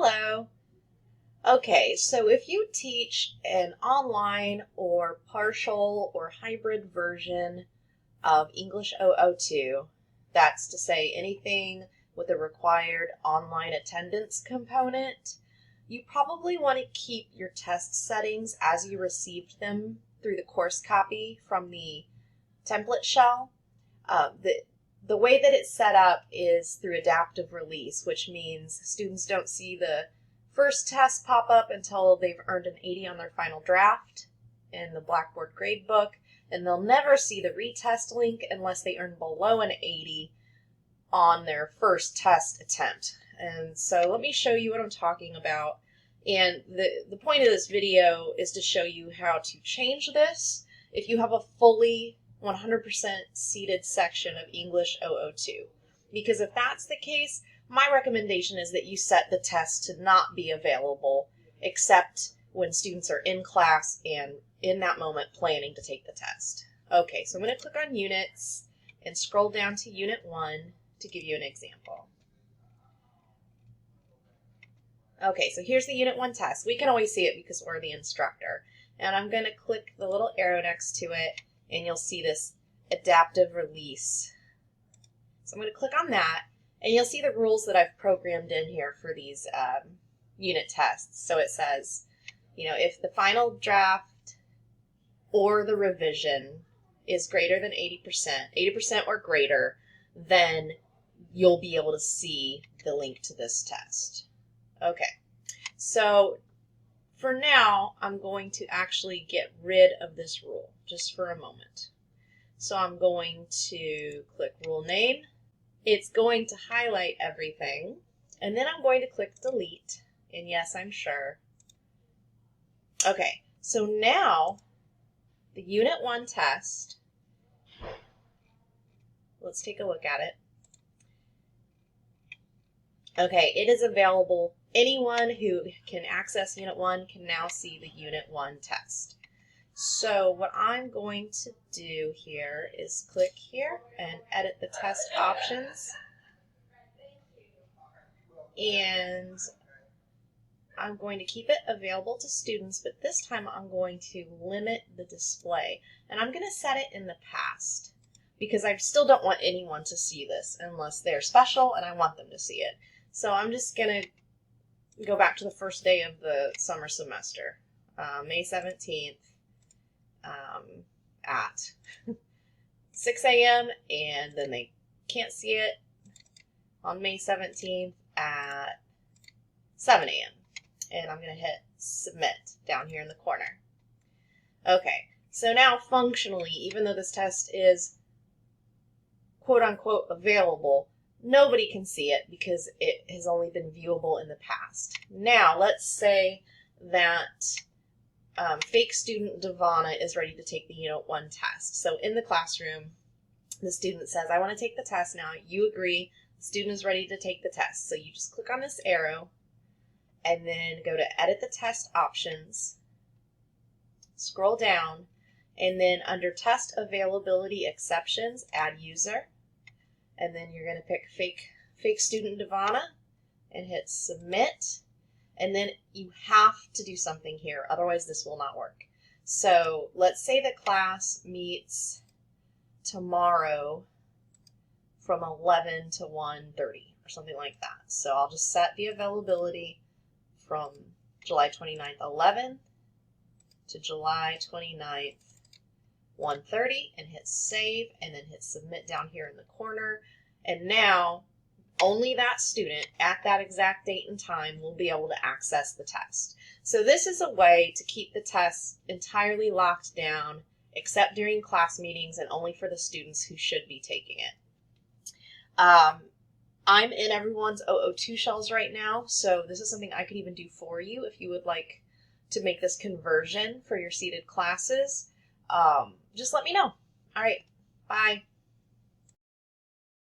Hello. Okay, so if you teach an online or partial or hybrid version of English 002, that's to say anything with a required online attendance component, you probably want to keep your test settings as you received them through the course copy from the template shell. The way that it's set up is through adaptive release, which means students don't see the first test pop up until they've earned an 80 on their final draft in the Blackboard gradebook, and they'll never see the retest link unless they earn below an 80 on their first test attempt. And so let me show you what I'm talking about. And the point of this video is to show you how to change this if you have a fully 100% seated section of English 002. Because if that's the case, my recommendation is that you set the test to not be available except when students are in class and in that moment planning to take the test. Okay, so I'm going to click on Units and scroll down to Unit 1 to give you an example. Okay, so here's the Unit 1 test. We can always see it because we're the instructor. And I'm going to click the little arrow next to it, and you'll see this adaptive release. So I'm going to click on that, and you'll see the rules that I've programmed in here for these unit tests. So it says, if the final draft or the revision is greater than 80% or greater, then you'll be able to see the link to this test. Okay, so for now, I'm going to actually get rid of this rule just for a moment. So I'm going to click Rule Name. It's going to highlight everything, and then I'm going to click Delete, and yes, I'm sure. Okay, so now the Unit 1 test, let's take a look at it. Okay, it is available. Anyone who can access Unit 1 can now see the Unit 1 test. So what I'm going to do here is click here and edit the test options. And I'm going to keep it available to students, but this time I'm going to limit the display. And I'm going to set it in the past because I still don't want anyone to see this unless they're special and I want them to see it. So I'm just going to go back to the first day of the summer semester, May 17th at 6 a.m. and then they can't see it on May 17th at 7 a.m. And I'm going to hit Submit down here in the corner. Okay, so now functionally, even though this test is quote-unquote available, nobody can see it because it has only been viewable in the past. Now, let's say that fake student Devana is ready to take the Unit 1 test. So in the classroom, the student says, I want to take the test now. You agree. The student is ready to take the test. So you just click on this arrow and then go to Edit the Test Options, scroll down, and then under Test Availability Exceptions, add User. And then you're going to pick fake student Devana and hit Submit. And then you have to do something here, otherwise this will not work. So let's say the class meets tomorrow from 11 to 1:30 or something like that. So I'll just set the availability from July 29th, 11 to July 29th, 1:30 and hit Save and then hit Submit down here in the corner. And now only that student at that exact date and time will be able to access the test. So this is a way to keep the test entirely locked down except during class meetings and only for the students who should be taking it. I'm in everyone's 002 shells right now, so this is something I could even do for you if you would like to make this conversion for your seated classes. Just let me know. All right, bye.